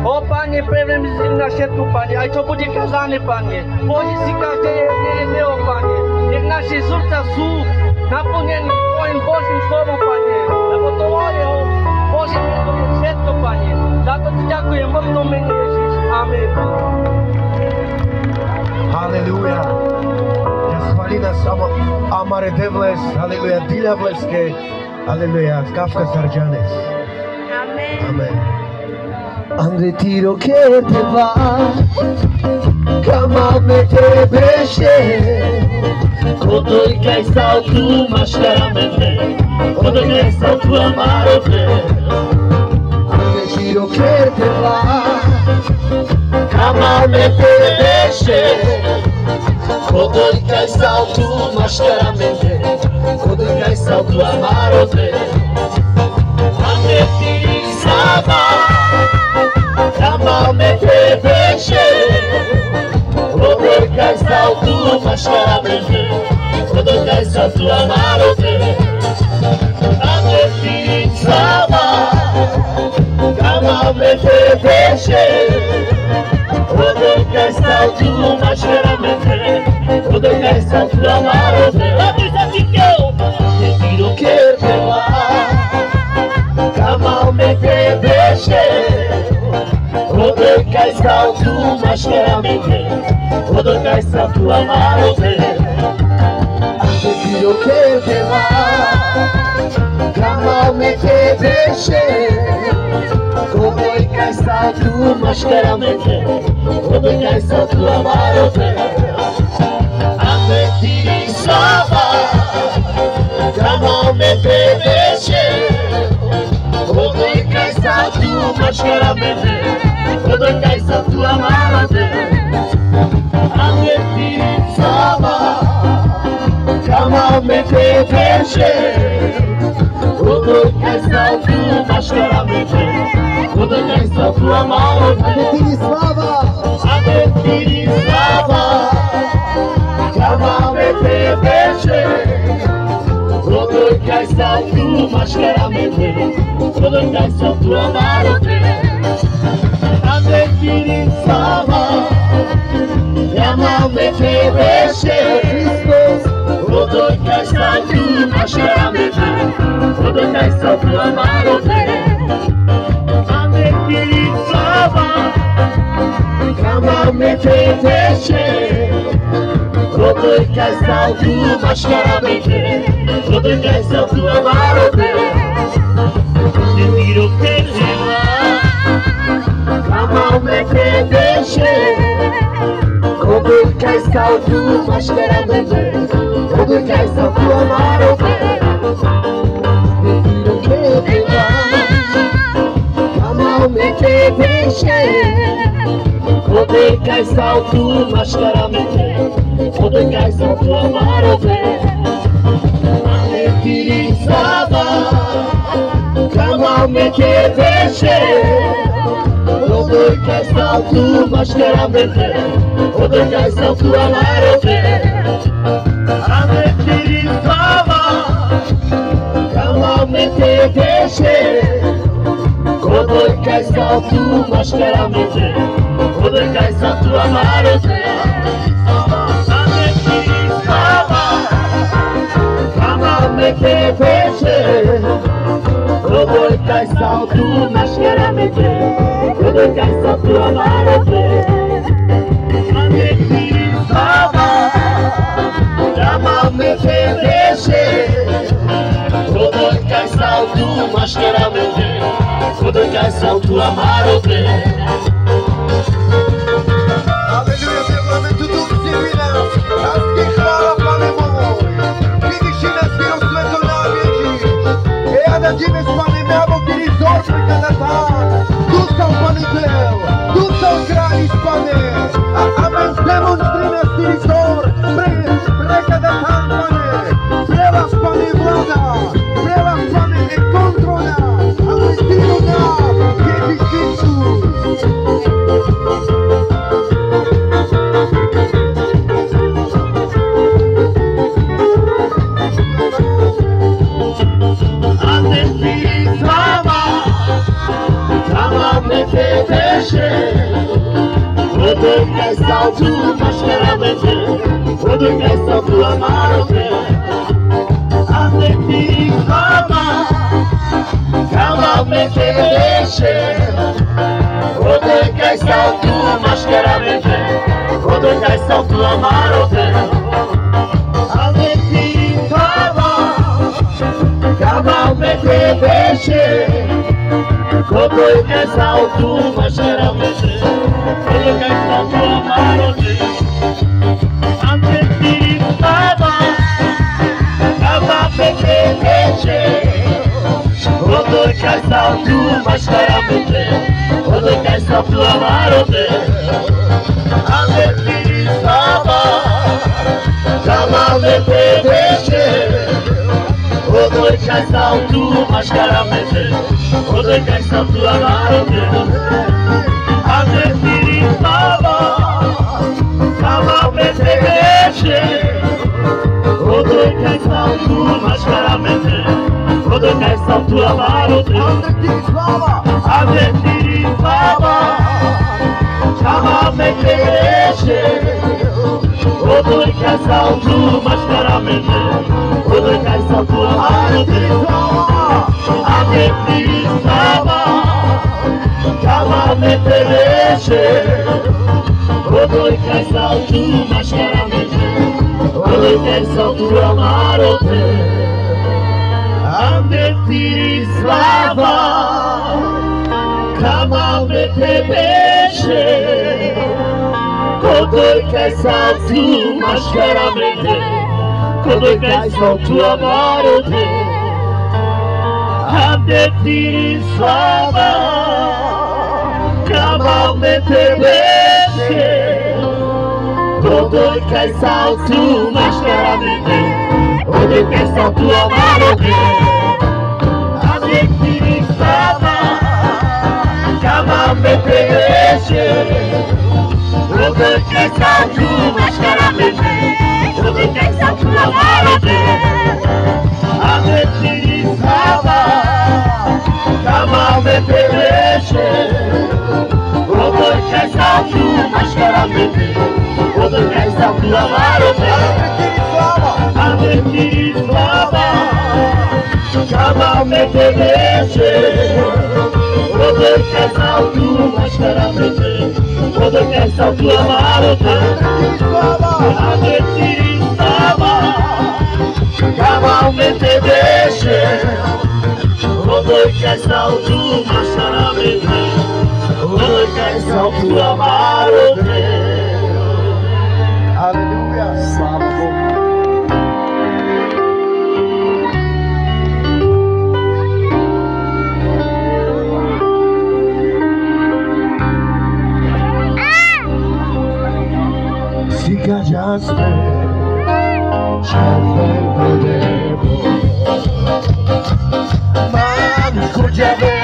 O Panie, previem na všetku, Panie, aj čo bude kazané, Panie. Bože si každé jedného, Panie. Nech naše srdca sú naplnení Tvojim Božím slovom, Pane. Lebo to je Bože, to je všetko, Pane. Za to Ti ďakujem, v tom mene Ježiš. Amen. Aleluja. Ja chváli nás Amare Devles, aleluja, Dilavleske, aleluja, Kafka Sarjanes. Amen. Amen. Ande tiro che te va, kamame te beshe, Kodoj kaj stal tu maškaramente, kodoj kaj stal tu amarote. ande tiro che te va, Kamame te beshe, kodoj kaj stal tu maškaramente, kodoj kaj stal tu amarote. Ande ti sama, kamame te beshe, kodoj kaj stal tu maškaramente, kodoj kaj stal tu amarote. Ande ti sama, kamame te beshe, kodoj kaj stal tu maškaramente, kodoj kaj stal tu amarote. Ande ti tiro che te va, kamame te beshe, kodoj kaj stal tu maškaramente, kodoj kaj stal tu amarote. ande tiro che te va, kamame te beshe, Kodoj kaj stal tu maškaramente, kodoj kaj stal tu amarote. Ande ti sama, kamame te beshe, kodoj kaj stal tu maškaramente, kodoj kaj stal tu amarote. Ande ti sama, kamame te beshe, kodoj kaj stal tu maškaramente, kodoj kaj stal tu amarote. ande tiri slava, Ande ti slava, kamame te beshe, kodoj kaj stal tu maškaramente, kodoj kaj stal tu amarote. Ande ti slava, kamame te beshe, kodoj kaj stal tu maškaramente, kodoj kaj stal tu amarote. Ande ti slava, kamame te beshe, kodoj kaj stal tu maškaramente, kodoj kaj stal tu amarote. Ande tiro che te va, kamame te beshe, kodoj kaj stal tu maškaramente, kodoj kaj stal tu amarote. tiro che te va, Kamame te beshe, kodoj kaj stal tu maškaramente, kodoj kaj stal tu amarote. Ande tiri slava, kamame te beshe, kodoj kaj stal tu maškaramente, kodoj kaj stal tu amarote. Ande tiri slava, kamame te beshe, kodoj kaj stal tu maškaramente, kodoj kaj stal tu amarote. Ande ti slava, kamame te beshe, kodoj kaj stal tu maškaramente, kodoj kaj stal tu amarote. Ande ti slava, kamame te beshe, kodoj kaj stal tu maškaramente, kodoj kaj stal tu amarote. aleluja, Parlamentu Duch Zjewina, łaski chwała Panie mój, widzisz nas wyrosłego na wieki, ja na Ciebie z Panem miało, kiedy zorby kadatan, Ducha Panie Teu, Ducha krali z Panem, amen demonstry nas kiedy zor, prekadatan Panie, prewa z Panie włada, prewa z Panie e kontrola, amen tiro nam, Jezus Chrystus. Ande ti Quando cai salto, mascaramento. Quando cai salto, amarote. Andeti fama, calmamente deixe. Quando cai salto, mascaramento. Quando cai salto, amarote. Andeti fama, calmamente deixe. Quando cai salto, mascaramento. Quando cai salto, amarote. Andeti fama, calmamente deixe. Quando cai salto, mascaramento. Quando cai salto, amarote. Andeti fama, calmamente deixe. Quando cai salto, mascaramento. Quando cai salto, amarote. Andeti fama, calmamente deixe. Quando cai salto, mascaramento. Quando cai salto, amarote. Andeti fama, calmamente deixe. Quando cai salto, mascaramento. Quando cai salto, amarote. Andeti fama, calmamente deixe. Quando cai salto, mascaramento. Quando cai salto, amarote. Andeti slava, calmamente deixe. Quando cai salto, mascaramento. Quando cai salto, amarote. Andeti slava, calmamente deixe. Quando cai salto, mascaramento. Quando cai salto, amarote. Andeti slava, calmamente deixe. Quando cai salto, mascaramento. Quando cai salto, amarote. Andeti slava, calmamente deixe. Quando cai salto, mascaramento. Quando cai salto, amarote. Andeti slava, calmamente deixe. Quando cai salto, mascaramento. Quando cai salto, amarote. Andeti slava, calmamente deixe. Quando cai salto, mascaramento. Quando cai salto, amarote. Aleluia. Slava Bogu. Jaspe, czerwego niebo. Mam kudziawe,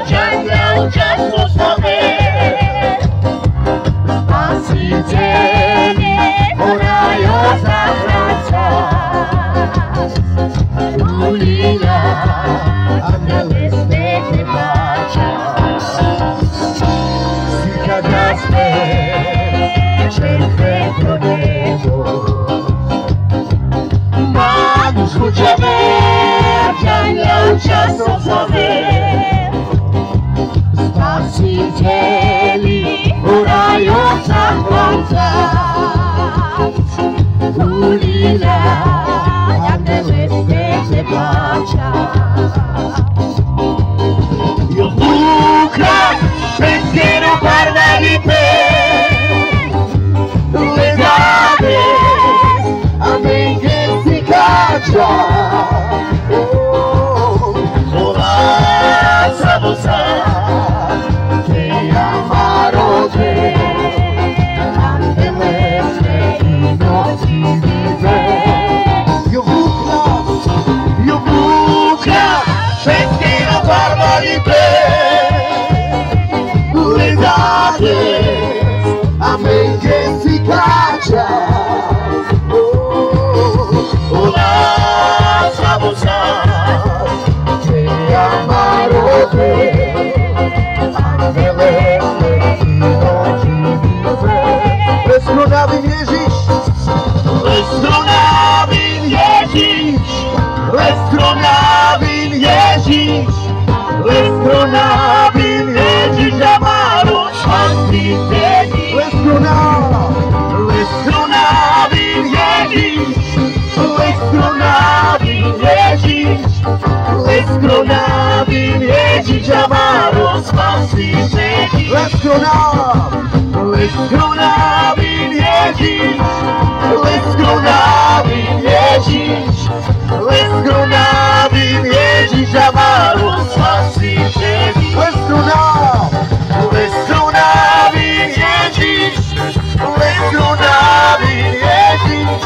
Jangal just sobie. Spasiciele, orają zawraca. Ulila, anioły stety bacia. Sika jaspe, czerwego niebo. Mam kudziawe, jangal just sobie. Spasicieli, orają zawraca. Ulila, anioły stety bacia. Io buca, pensiero guarda di te. Le aves, amen che si caccia. Orai Leskronavím Ježíš Amaro spasiteli. Leskronavím Ježíš, leskronavím Ježíš, leskronavím Ježíš Amaro spasiteli. Leskronavím Ježíš, leskronavím Ježíš,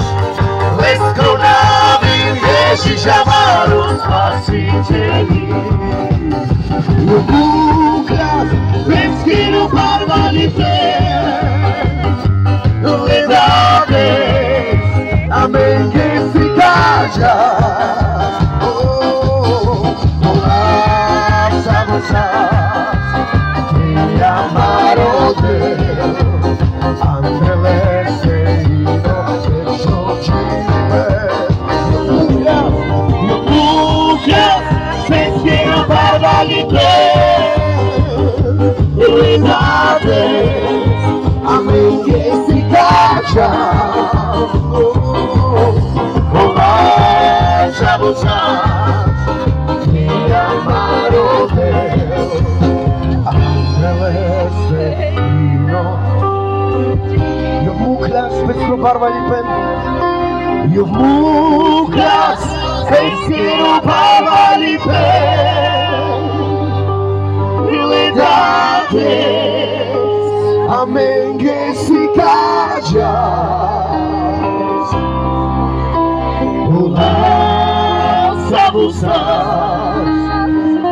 leskronavím Ježíš Amaro spasiteli. Pesquero barbarité, vedate, amén que se calla. Mi amaro Dios, ángeles seguidos de Nublas, pesquero barbarité. Amém que se calla. Olá, Jabusás, me amaram Deus, ángeles divinos. Muklas, pesco barbalipem. Muklas, pesquero barbalipem. Amém que se calla. Olá, sabusas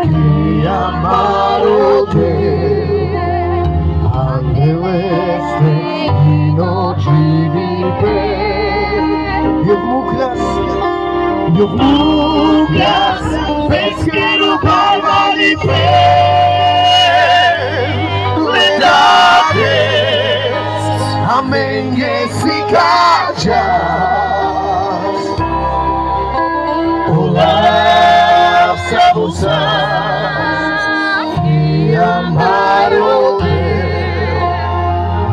que amaram Deus, ángeles dignos de viver. Muklas, pesquero barbalipem. Amém que se calla. Olá, sabusas que amaram Deus,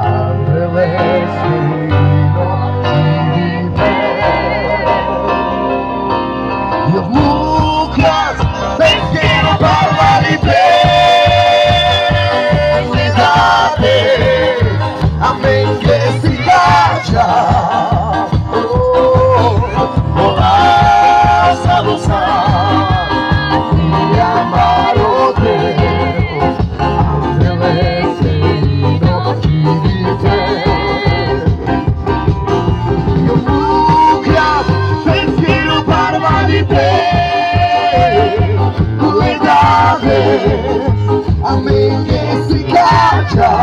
ángeles dignos de viver. Muklas, pesquero barbarité. Amém que se calla. Olá, sabusas que amaram Deus, ángeles dignos de viver. Muklas, pesquero barbarité. Amém que se calla.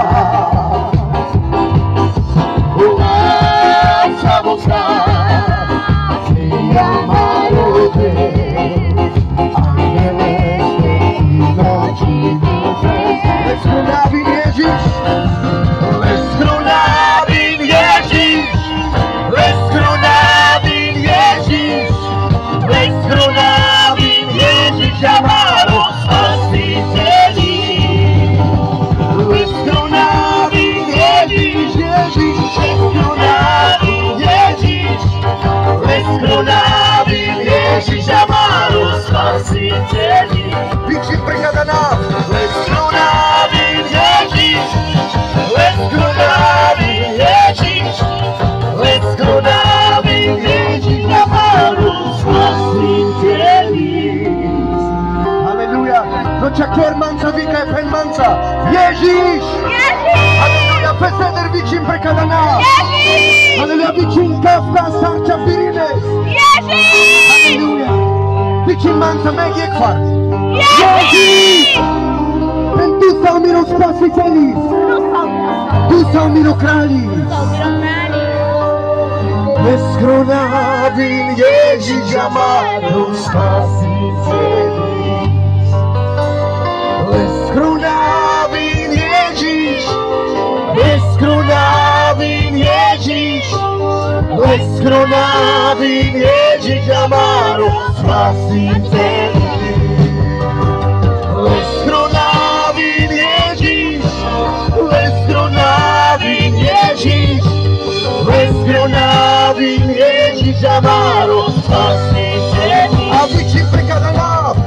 Bici pregada nas. Leskronavím Ježíš, leskronavím Ježíš, leskronavím Ježíš Amaro spasiteli. Aleluja. No čakor manca vika pen manca. Ježíš. Aleluja. Peseder bicim pregada nas. Aleluja. Bicim kafka sarca pirines. Aleluja. Bicim manca megie kwart. Ježíš! Ten tu salmino spasitelis, tu salmino krális. Leskronavím Ježíš Amaro spasitelis. Leskronavím Ježíš, leskronavím Ježíš, leskronavím Ježíš Amaro spasitelis. Leskronavím Ježíš, leskronavím Ježíš, leskronavím Ježíš Amaro spasiteli. A bici pregada nas.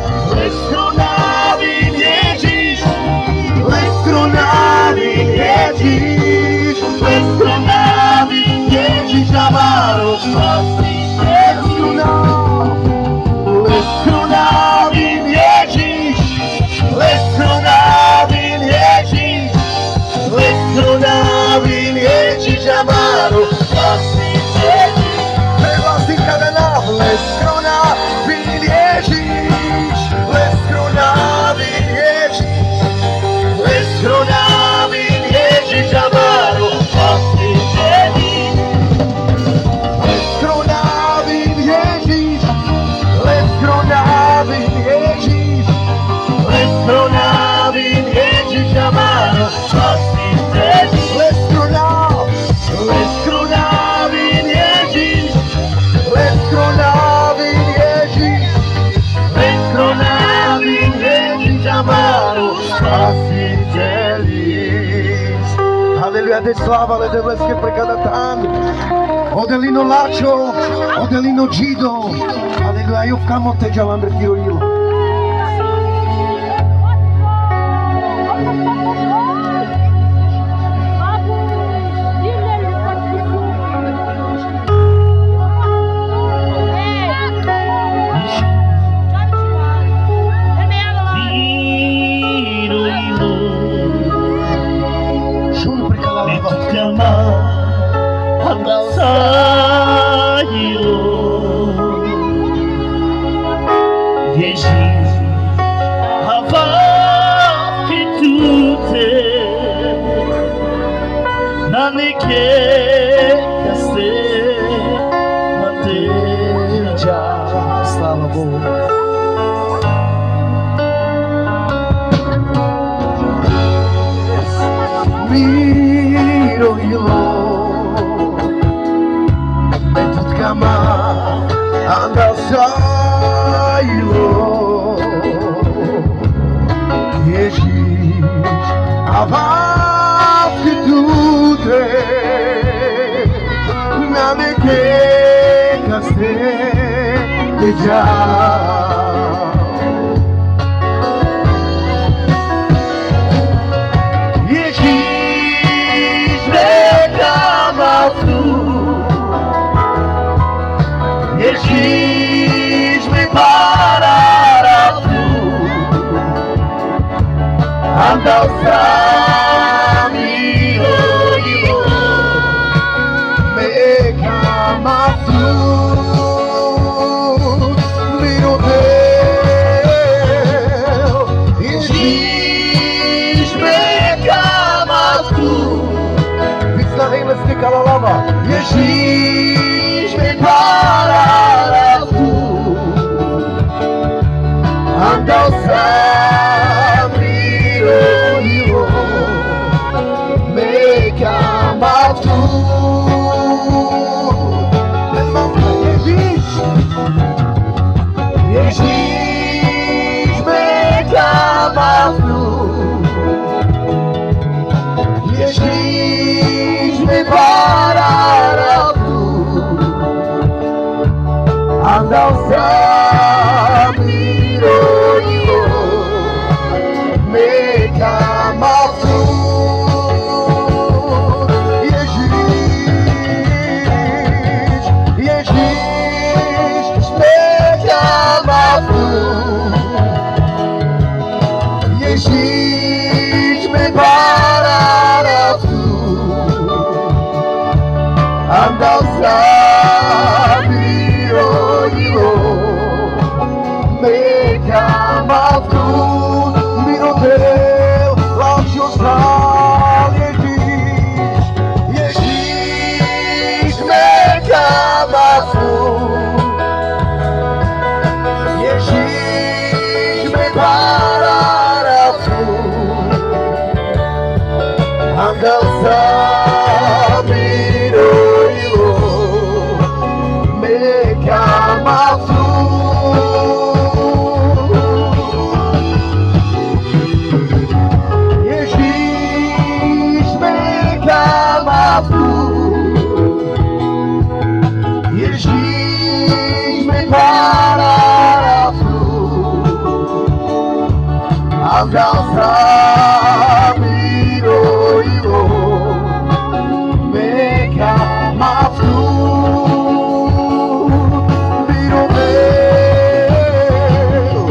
spasiteľi. Les krunáv, Les krunávin Ježiš, les krunávin Ježíš, les krunávin Ježiš amaro spasiteľi. Aleluia, de slava, le devleske precadatan. Odelino Lacho, Odelino Gido. Aleluia, io camo te già l'andretiro io. Sono precalava. Andal sayilo Ježíš hava kitute na neke kaste mateja. Slava Bogu. Miro ilo Kama andal sayilo Ježíš avas kitute na neke kaste teja. Ježíš nekama tu, Ježíš mi parará tu, andal sám ilo, Me kama tu, miro Deo. Ježíš mi kama tu, Vyznanej lesky kalalama. Ježíš mi parará tu, andal sám ilo, Me kama tu. Ježíš, Ježíš mi kama tu, Ježíš mi parará tu, andal sám ilo, me kama tu. Ježíš, me kama tu. Ježíš me parará tu. Andal sám ilo, me kama tu. Miro Deo, lascio stare Ježíš, me kama tu. Ježíš me parará tu. Andal sám ilo, me kama tu. Ježíš me kama tu. Ježíš me parará tu. Andal sám ilo, me kama tu. Miro Deo,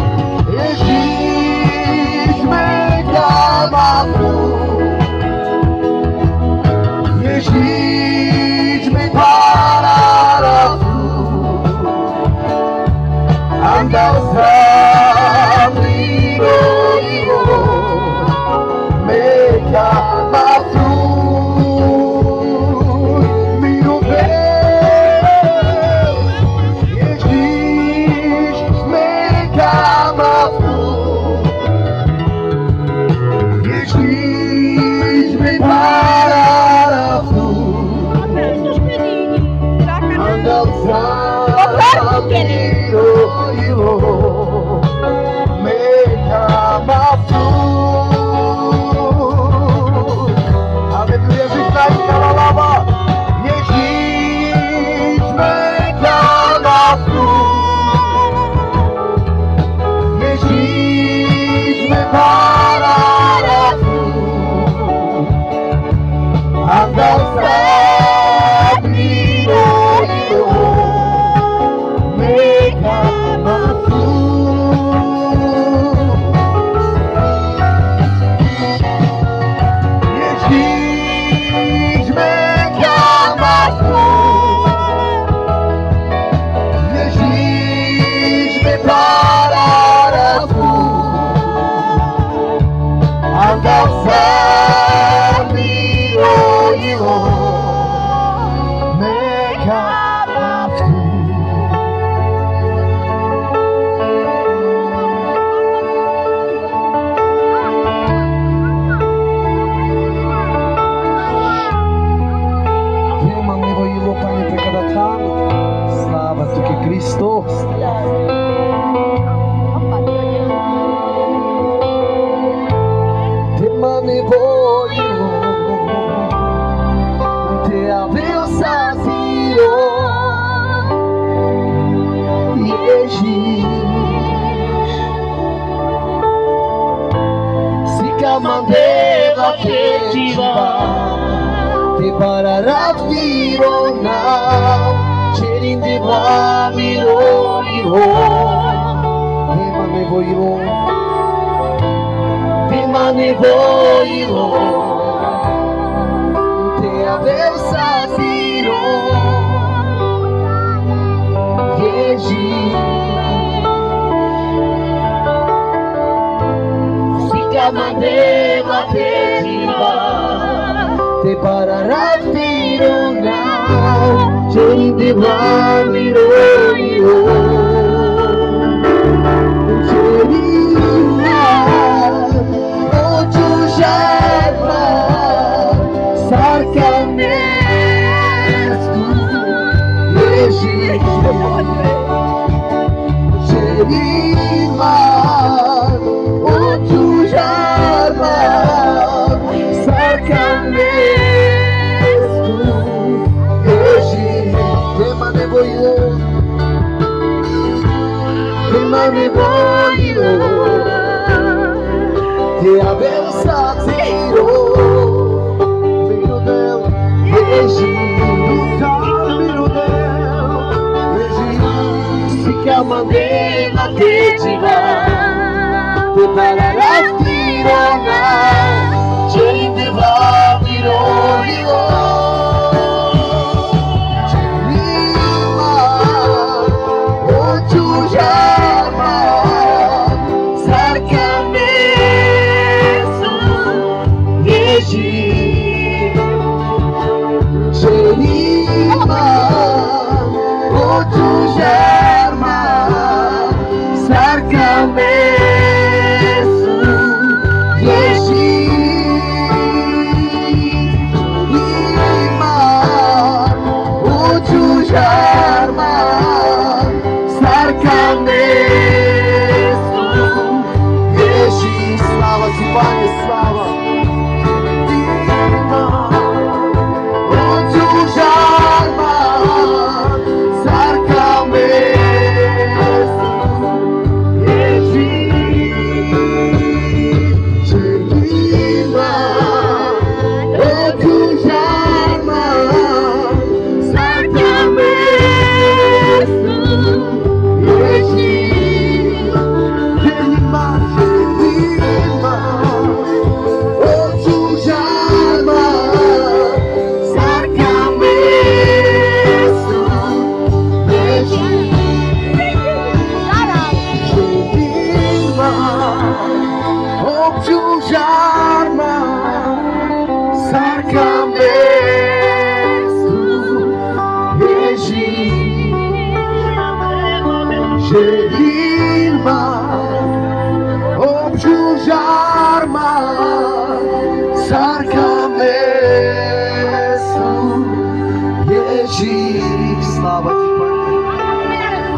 Ježíš me kama tu. Ježíš me parará tu. Andal sám ilo, me Kristus. Tema nebojilo, te avil sa zíro, Ježíš. Si kamandela kejiva, te pararafiro na, cerinde vamiro iro. Tema nebojilo, tema nebojilo, te avil sa zíro, Ježíš. Si kamandela kejiva, te pararafiro na, cerinde vamiro iro. Te avil sa zíro, miro del Ježíš, miro del Ježíš. Si kamandela kejiva, te pararafiro na, cerinde vamiro iro.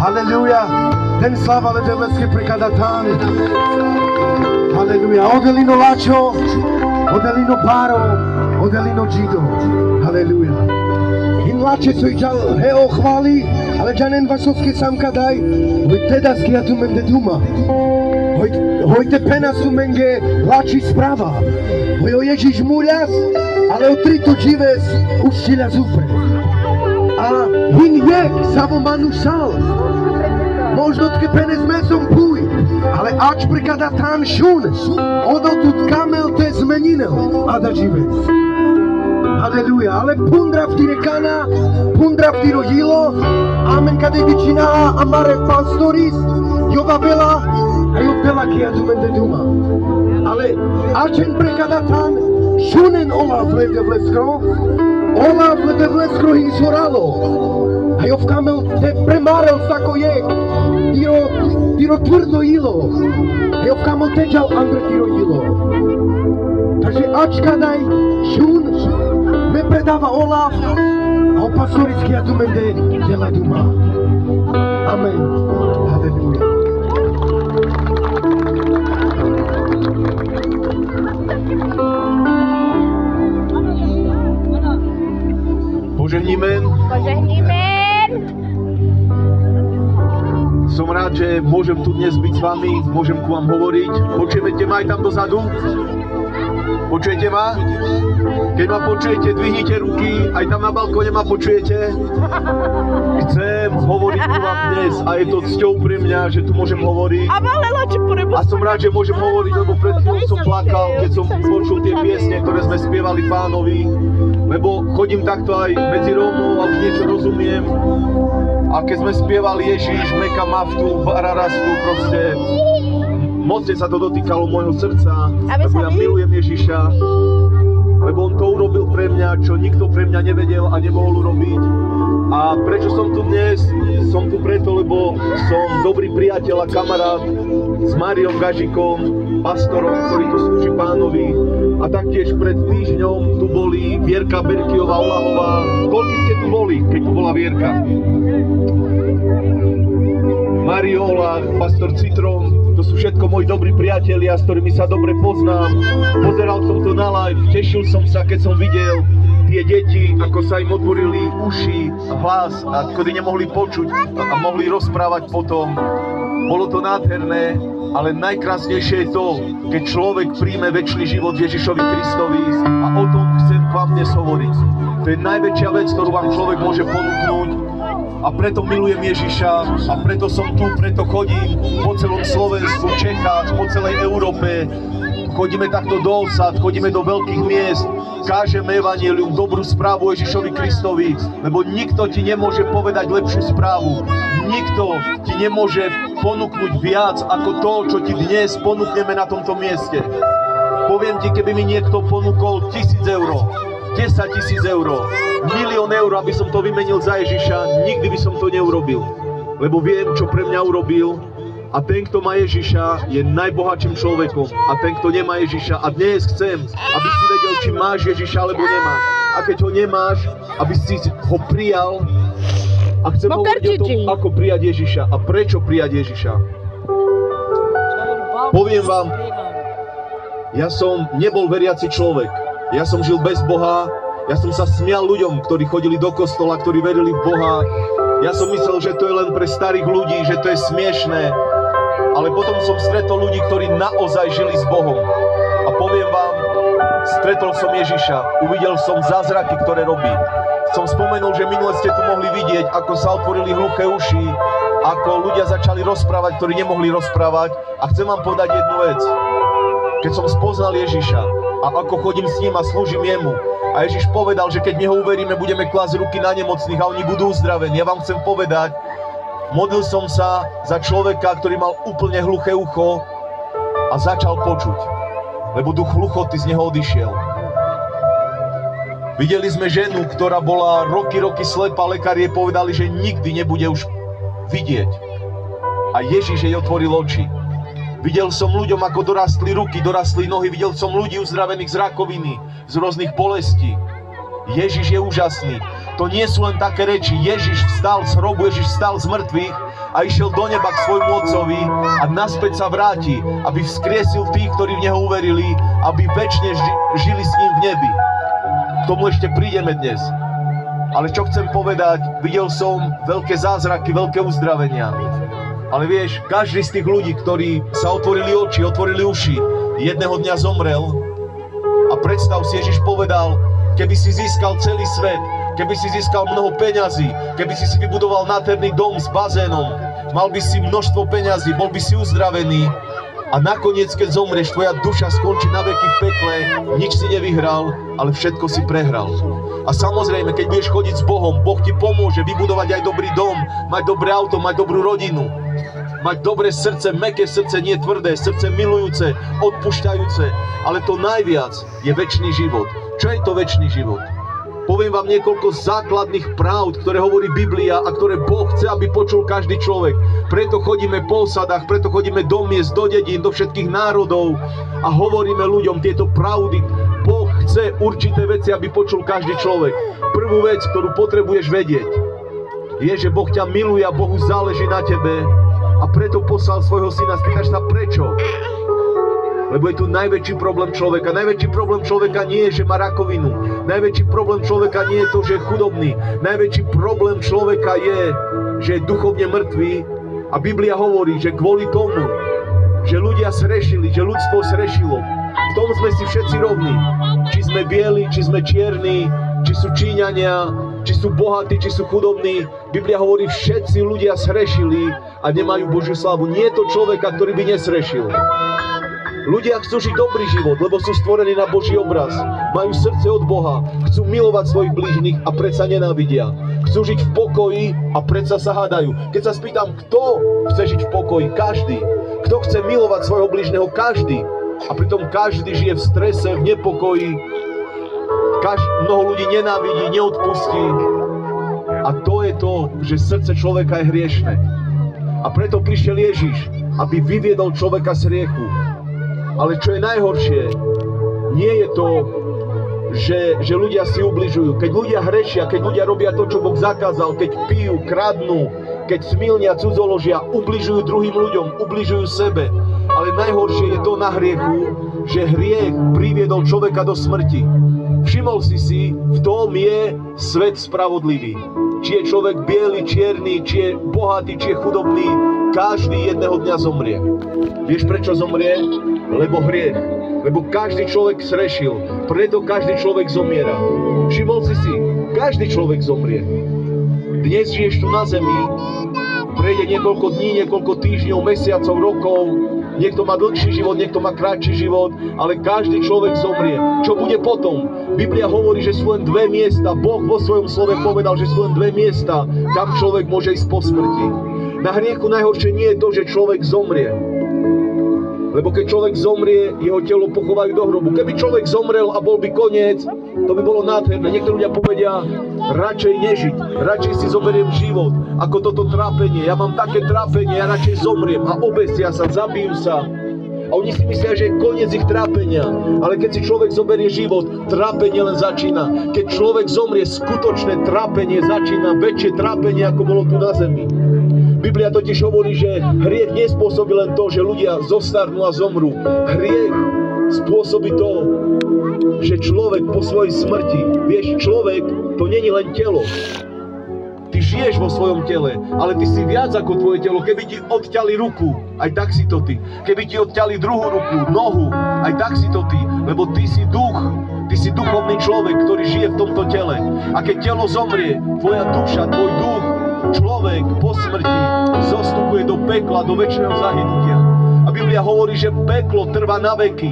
Halleluja, ten slava ledeveske prekadatani. Halleluja, odelino lačo, odelino baro, odelino džido. Halleluja. In lače su i džal heo hvali, ale džanen vašovski sam kadaj, hoj tedaski ja tu mende duma. Hoj te pena su menge lači sprava. Hoj o Ježiš muljas, ale o trito džives uščila zupre. A hin je samo manusal. Možno tke pene s mesom puj, ale ač prikada tam šun, odotut kamel te zmeninel, a da džives. Halleluja, ale pundrav ti rekana, pundrav ti rodilo, amen kade vičina amare pastoris, jova bela, a jo bela kia tu mende duma. Ale ačen prekada tam, šunen Olaf lede vleskro, Olaf lede vleskro hin soralo, a jo v kamel te premarel sako je, tiro tvrdo ilo, a jo v kamel teđal andre tiro ilo. Takže ač kadaj šun me predava Olaf, A pastoricky a tu mende dela duma. Amen. Halleluja. Požehnímen. Som rád, že môžem tu dnes byť s vami, môžem ku vám hovoriť. Počujete ma aj tam dozadu? Počujete ma? Keď ma počujete, dvihnite ruky, aj tam na balkóne ma počujete. Chcem hovoriť ku vám dnes a je to cťou pre mňa, že tu môžem hovoriť. A som rád, že môžem hovoriť, lebo pred chvíľou som plakal, keď som počul tie piesne, ktoré sme spievali Pánovi. Lebo chodím takto aj medzi Rómov a už niečo rozumiem. A keď sme spievali Ježiš, Meka Maftu, Bararastu, proste mocne sa to dotýkalo môjho srdca, lebo ja milujem Ježiša, lebo on to urobil pre mňa, čo nikto pre mňa nevedel a nemohol urobiť. A prečo som tu dnes? Som tu preto, lebo som dobrý priateľ a kamarát s Máriom Gažikom, pastorom, ktorý tu slúži Pánovi. A taktiež pred týždňom tu boli Vierka Berkiová Olahová. Koľko ste tu boli, keď tu bola Vierka? Mário Olah, pastor Citron, to sú všetko moji dobrí priatelia, s ktorými sa dobre poznám. Pozeral som to na live, tešil som sa, keď som videl tie deti, ako sa im otvorili uši, hlas, a kedy nemohli počuť a mohli rozprávať potom. Bolo to nádherné, ale najkrásnejšie je to, keď človek príjme večný život Ježišovi Kristovi, a o tom chcem k vám dnes hovoriť. To je najväčšia vec, ktorú vám človek môže ponúknuť. A preto milujem Ježiša a preto som tu, preto chodím po celom Slovensku, Čechách, po celej Európe. Chodíme takto do osad, chodíme do veľkých miest, kážeme evanjelium, dobrú správu Ježišovi Kristovi, lebo nikto ti nemôže povedať lepšiu správu. Nikto ti nemôže ponúknuť viac ako to, čo ti dnes ponúkneme na tomto mieste. Poviem ti, keby mi niekto ponúkol 1000 eur, 10 000 eur, 1 000 000 eur, aby som to vymenil za Ježiša, nikdy by som to neurobil. Lebo viem, čo pre mňa urobil, a ten, kto má Ježiša, je najbohatším človekom. A ten, kto nemá Ježiša, a dnes chcem, aby si vedel, či máš Ježiša, alebo nemáš. A keď ho nemáš, aby si ho prijal. A chcem hovoriť o tom, ako prijať Ježiša a prečo prijať Ježiša. Poviem vám, ja som nebol veriaci človek. Ja som žil bez Boha, ja som sa smial ľuďom, ktorí chodili do kostola, ktorí verili v Boha. Ja som myslel, že to je len pre starých ľudí, že to je smiešné. Ale potom som stretol ľudí, ktorí naozaj žili s Bohom. A poviem vám, stretol som Ježiša, uvidel som zázraky, ktoré robí. Som spomenul, že minule ste tu mohli vidieť, ako sa otvorili hluché uši, ako ľudia začali rozprávať, ktorí nemohli rozprávať. A chcem vám povedať jednu vec. Keď som spoznal Ježiša a ako chodím s ním a slúžim jemu, a Ježiš povedal, že keď v neho uveríme, budeme klásť ruky na nemocných a oni budú uzdravení. Ja vám chcem povedať, modlil som sa za človeka, ktorý mal úplne hluché ucho a začal počuť, lebo duch hluchoty z neho odišiel. Videli sme ženu, ktorá bola roky slepá, lekári jej povedali, že nikdy nebude už vidieť. A Ježiš jej otvoril oči. Videl som ľuďom, ako dorastli ruky, dorastli nohy, videl som ľudí uzdravených z rakoviny, z rôznych bolestí. Ježiš je úžasný. To nie sú len také reči. Ježiš vstal z hrobu, Ježiš vstal z mŕtvych a išiel do neba k svojmu otcovi a naspäť sa vráti, aby vzkriesil tých, ktorí v neho uverili, aby večne žili s ním v nebi. K tomu ešte prídeme dnes. Ale čo chcem povedať, videl som veľké zázraky, veľké uzdravenia. Ale vieš, každý z tých ľudí, ktorí sa otvorili oči, otvorili uši, jedného dňa zomrel. A predstav si, Ježiš povedal, keby si získal celý svet, keby si získal mnoho peňazí, keby si vybudoval nádherný dom s bazénom, mal by si množstvo peňazí, bol by si uzdravený a nakoniec, keď zomrieš, tvoja duša skončí na veky v pekle, nič si nevyhral, ale všetko si prehral. A samozrejme, keď budeš chodiť s Bohom, Boh ti pomôže vybudovať aj dobrý dom, mať dobré auto, mať dobrú rodinu, mať dobré srdce, mäkké srdce, nie tvrdé, srdce milujúce, odpúšťajúce, ale to najviac je večný život. Čo je to večný život? Poviem vám niekoľko základných pravd, ktoré hovorí Biblia a ktoré Boh chce, aby počul každý človek. Preto chodíme po osadách, preto chodíme do miest, do dedín, do všetkých národov a hovoríme ľuďom tieto pravdy. Boh chce určité veci, aby počul každý človek. Prvú vec, ktorú potrebuješ vedieť, je, že Boh ťa miluje a Bohu záleží na tebe a preto poslal svojho syna. Spýtaš sa prečo? Lebo je tu najväčší problém človeka. Najväčší problém človeka nie je, že má rakovinu. Najväčší problém človeka nie je to, že je chudobný. Najväčší problém človeka je, že je duchovne mŕtvý. A Biblia hovorí, že kvôli tomu, že ľudia srešili, že ľudstvo srešilo, v tom sme si všetci rovní. Či sme bieli, či sme čierni, či sú Číňania, či sú bohatí, či sú chudobní. Biblia hovorí, všetci ľudia srešili a nemajú Božiu slávu. Nie je to človeka, ktorý by nesrešil. Ľudia chcú žiť dobrý život, lebo sú stvorení na Boží obraz. Majú srdce od Boha, chcú milovať svojich blížnych a predsa nenávidia. Chcú žiť v pokoji a predsa sa hádajú. Keď sa spýtam, kto chce žiť v pokoji? Každý. Kto chce milovať svojho blížneho? Každý. A pritom každý žije v strese, v nepokoji. Mnoho ľudí nenávidí, neodpustí. A to je to, že srdce človeka je hriešne. A preto prišiel Ježiš, aby vyviedol človeka z hriechu. Ale čo je najhoršie, nie je to, že ľudia si ubližujú. Keď ľudia hrešia, keď ľudia robia to, čo Boh zakázal, keď pijú, kradnú, keď smilnia, cudzoložia, ubližujú druhým ľuďom, ubližujú sebe. Ale najhoršie je to na hriechu, že hriech priviedol človeka do smrti. Všimol si, v tom je svet spravodlivý. Či je človek biely, čierny, či je bohatý, či je chudobný, každý jedného dňa zomrie. Vieš prečo zomrie? Lebo hriech. Lebo každý človek srešil. Preto každý človek zomiera. Všimol si, každý človek zomrie. Dnes žiješ tu na zemi, prejde niekoľko dní, niekoľko týždňov, mesiacov, rokov. Niekto má dlhší život, niekto má krátší život, ale každý človek zomrie. Čo bude potom? Biblia hovorí, že sú len dve miesta. Boh vo svojom slove povedal, že sú len dve miesta, kam človek môže ísť po smrti. Na hriechu najhoršie nie je to, že človek zomrie. Lebo keď človek zomrie, jeho telo pochovajú do hrobu. Keby človek zomrel a bol by koniec, to by bolo nádherné. Niektorí ľudia povedia, radšej nežiť, radšej si zoberiem život, ako toto trápenie. Ja mám také trápenie, ja radšej zomriem a obesia sa, zabijú sa. A oni si myslia, že je koniec ich trápenia. Ale keď si človek zoberie život, trápenie len začína. Keď človek zomrie, skutočné trápenie začína, väčšie trápenie, ako bolo tu na zemi. Biblia totiž hovorí, že hriech nespôsobí len to, že ľudia zostarnú a zomrú. Hriech spôsobí to, že človek po svojej smrti, vieš, človek to není len telo. Ty žiješ vo svojom tele, ale ty si viac ako tvoje telo. Keby ti odťali ruku, aj tak si to ty. Keby ti odťali druhú ruku, nohu, aj tak si to ty. Lebo ty si duch, ty si duchovný človek, ktorý žije v tomto tele. A keď telo zomrie, tvoja duša, tvoj duch, človek po smrti zostupuje do pekla, do večného zahynutia. A Biblia hovorí, že peklo trvá na veky.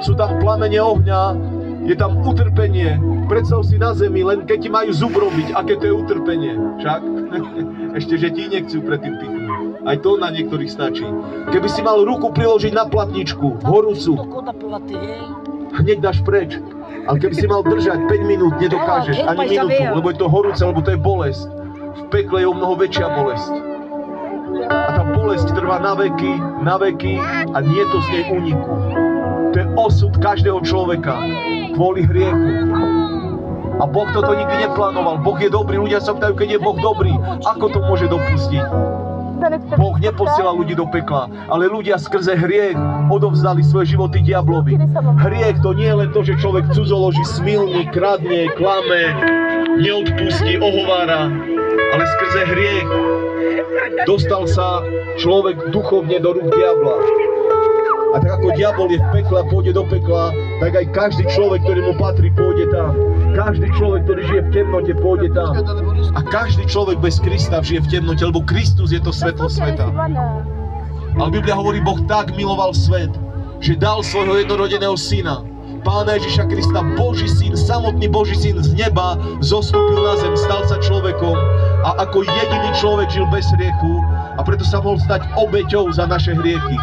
Sú tam plamene ohňa, je tam utrpenie. Predstav si na zemi, len keď ti majú zub robiť, aké to je utrpenie. Však? Ešte, že ti nechcú predtým pichnúť. Aj to na niektorých stačí. Keby si mal ruku priložiť na platničku, horúcu, hneď dáš preč. Ale keby si mal držať 5 minút, nedokážeš ani minútu, lebo je to horúce, lebo to je bolesť. V pekle je o mnoho väčšia bolesť. A tá bolesť trvá na veky a nie je to z nej úniku. To je osud každého človeka kvôli hriechu. A Boh toto nikdy neplánoval. Boh je dobrý, ľudia sa ptajú, keď je Boh dobrý, ako to môže dopustiť? Boh neposiela ľudí do pekla, ale ľudia skrze hriech odovzdali svoje životy diablovi. Hriech to nie je len to, že človek cudzoloží, smilní, kradne, klame, neodpustí, ohovára, ale skrze hriech dostal sa človek duchovne do rúk diabla. A tak ako diabol je v pekle a pôjde do pekla, tak aj každý človek, ktorý mu patrí, pôjde tam. Každý človek, ktorý žije v temnote, pôjde tam. A každý človek bez Krista žije v temnote, lebo Kristus je to svetlo sveta. Ale Biblia hovorí, Boh tak miloval svet, že dal svojho jednorodeného syna, Pána Ježiša Krista, Boží syn, samotný Boží syn z neba, zostúpil na zem, stal sa človekom a ako jediný človek žil bez hriechu a preto sa mohol stať obeťou za naše hriechy.